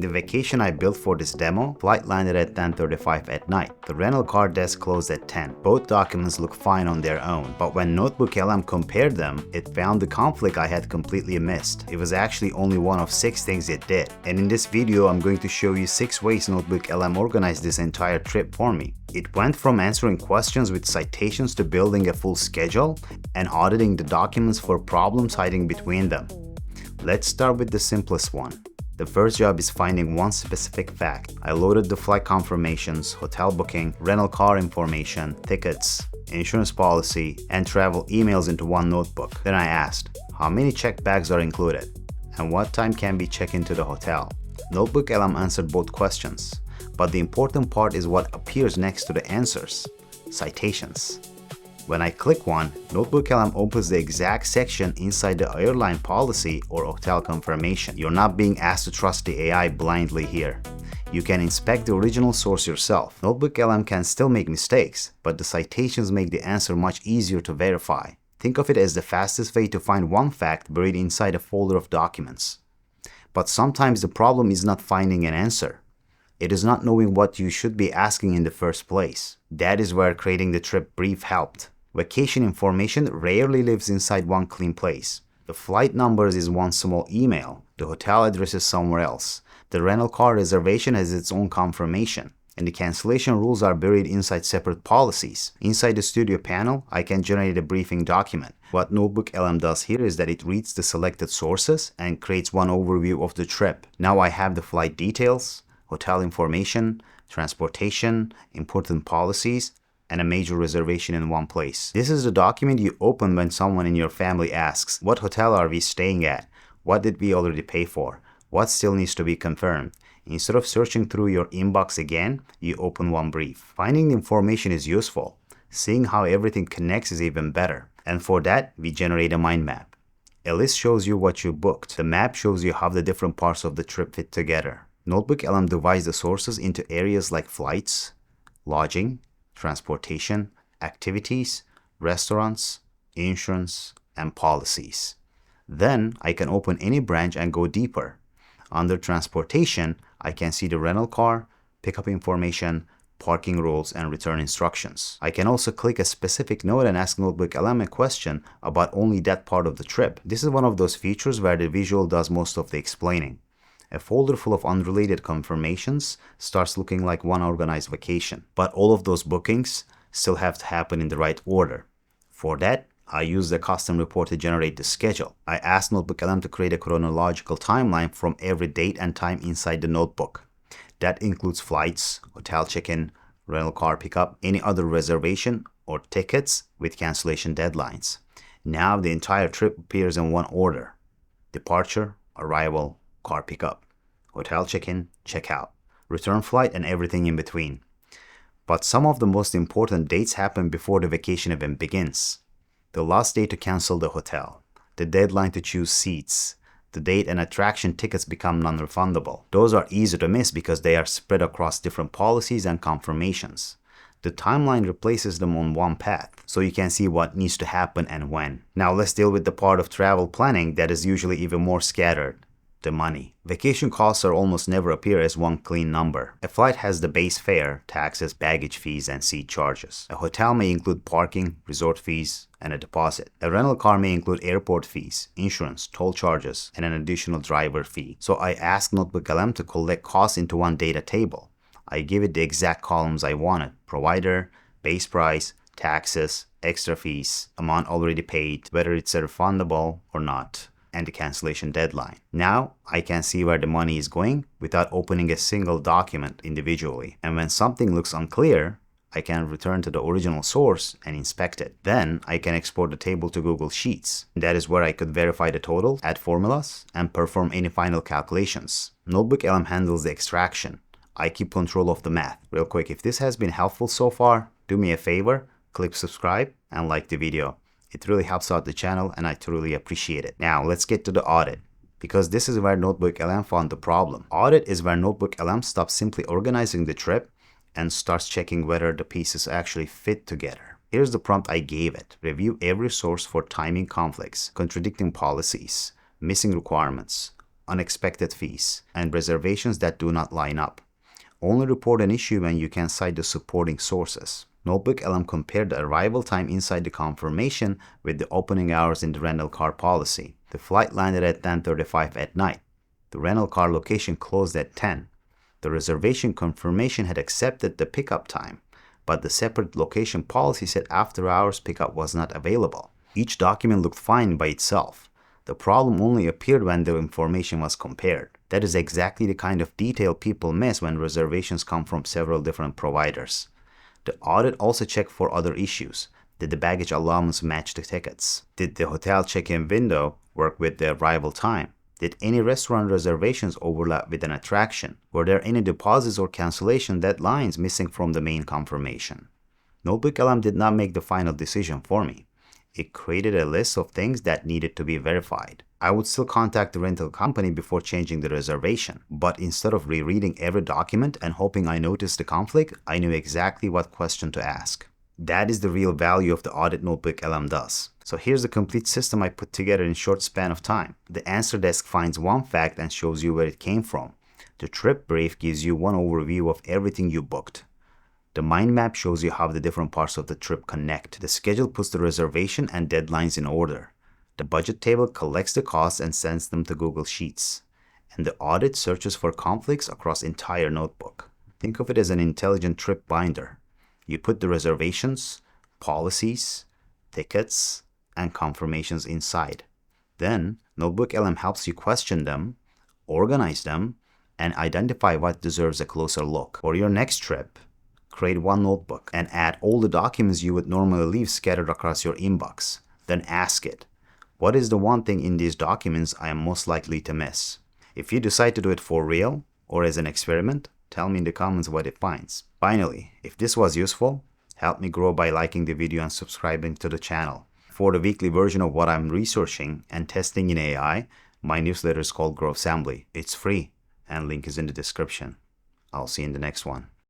In the vacation I built for this demo, flight landed at 10:35 at night. The rental car desk closed at 10. Both documents look fine on their own, but when NotebookLM compared them, it found the conflict I had completely missed. It was actually only one of 6 things it did. And in this video, I'm going to show you 6 ways NotebookLM organized this entire trip for me. It went from answering questions with citations to building a full schedule and auditing the documents for problems hiding between them. Let's start with the simplest one. The first job is finding one specific fact. I loaded the flight confirmations, hotel booking, rental car information, tickets, insurance policy, and travel emails into one notebook. Then I asked, how many checked bags are included? And what time can be checked into the hotel? NotebookLM answered both questions, but the important part is what appears next to the answers: citations. When I click one, NotebookLM opens the exact section inside the airline policy or hotel confirmation. You're not being asked to trust the AI blindly here. You can inspect the original source yourself. NotebookLM can still make mistakes, but the citations make the answer much easier to verify. Think of it as the fastest way to find one fact buried inside a folder of documents. But sometimes the problem is not finding an answer. It is not knowing what you should be asking in the first place. That is where creating the trip brief helped. Vacation information rarely lives inside one clean place. The flight numbers is one small email. The hotel address is somewhere else. The rental car reservation has its own confirmation. And the cancellation rules are buried inside separate policies. Inside the studio panel, I can generate a briefing document. What NotebookLM does here is that it reads the selected sources and creates one overview of the trip. Now I have the flight details, hotel information, transportation, important policies, and a major reservation in one place. This is the document you open when someone in your family asks, what hotel are we staying at? What did we already pay for? What still needs to be confirmed? Instead of searching through your inbox again, you open one brief. Finding the information is useful. Seeing how everything connects is even better. And for that, we generate a mind map. A list shows you what you booked. The map shows you how the different parts of the trip fit together. NotebookLM divides the sources into areas like flights, lodging, transportation, activities, restaurants, insurance, and policies. Then I can open any branch and go deeper. Under transportation, I can see the rental car, pickup information, parking rules, and return instructions. I can also click a specific node and ask NotebookLM a question about only that part of the trip. This is one of those features where the visual does most of the explaining. A folder full of unrelated confirmations starts looking like one organized vacation. But all of those bookings still have to happen in the right order. For that, I use the custom report to generate the schedule. I asked NotebookLM to create a chronological timeline from every date and time inside the notebook. That includes flights, hotel check-in, rental car pickup, any other reservation, or tickets with cancellation deadlines. Now the entire trip appears in one order: departure, arrival, car pickup, hotel check-in, check-out, return flight, and everything in between. But some of the most important dates happen before the vacation even begins. The last day to cancel the hotel, the deadline to choose seats, the date and attraction tickets become non-refundable. Those are easy to miss because they are spread across different policies and confirmations. The timeline replaces them on one path, so you can see what needs to happen and when. Now let's deal with the part of travel planning that is usually even more scattered: the money. Vacation costs are almost never appear as one clean number. A flight has the base fare, taxes, baggage fees, and seat charges. A hotel may include parking, resort fees, and a deposit. A rental car may include airport fees, insurance, toll charges, and an additional driver fee. So I asked NotebookLM to collect costs into one data table. I give it the exact columns I wanted: provider, base price, taxes, extra fees, amount already paid, whether it's refundable or not, and the cancellation deadline. Now I can see where the money is going without opening a single document individually. And when something looks unclear, I can return to the original source and inspect it. Then I can export the table to Google Sheets. That is where I could verify the total, add formulas, and perform any final calculations. NotebookLM handles the extraction. I keep control of the math. Real quick, if this has been helpful so far, do me a favor, click subscribe and like the video. It really helps out the channel and I truly appreciate it. Now let's get to the audit, because this is where NotebookLM found the problem. Audit is where NotebookLM stops simply organizing the trip and starts checking whether the pieces actually fit together. Here's the prompt I gave it: review every source for timing conflicts, contradicting policies, missing requirements, unexpected fees, and reservations that do not line up. Only report an issue when you can cite the supporting sources. NotebookLM compared the arrival time inside the confirmation with the opening hours in the rental car policy. The flight landed at 10:35 at night. The rental car location closed at 10. The reservation confirmation had accepted the pickup time, but the separate location policy said after hours pickup was not available. Each document looked fine by itself. The problem only appeared when the information was compared. That is exactly the kind of detail people miss when reservations come from several different providers. The audit also checked for other issues. Did the baggage allowance match the tickets? Did the hotel check-in window work with the arrival time? Did any restaurant reservations overlap with an attraction? Were there any deposits or cancellation deadlines missing from the main confirmation? NotebookLM did not make the final decision for me. It created a list of things that needed to be verified. I would still contact the rental company before changing the reservation, but instead of rereading every document and hoping I noticed the conflict, I knew exactly what question to ask. That is the real value of the audit NotebookLM does. So here's the complete system I put together in a short span of time. The answer desk finds one fact and shows you where it came from. The trip brief gives you one overview of everything you booked. The mind map shows you how the different parts of the trip connect. The schedule puts the reservation and deadlines in order. The budget table collects the costs and sends them to Google Sheets. And the audit searches for conflicts across entire notebook. Think of it as an intelligent trip binder. You put the reservations, policies, tickets, and confirmations inside. Then, NotebookLM helps you question them, organize them, and identify what deserves a closer look. For your next trip, create one notebook and add all the documents you would normally leave scattered across your inbox. Then ask it, what is the one thing in these documents I am most likely to miss? If you decide to do it for real or as an experiment, tell me in the comments what it finds. Finally, if this was useful, help me grow by liking the video and subscribing to the channel. For the weekly version of what I'm researching and testing in AI, my newsletter is called Grow Assembly. It's free and link is in the description. I'll see you in the next one.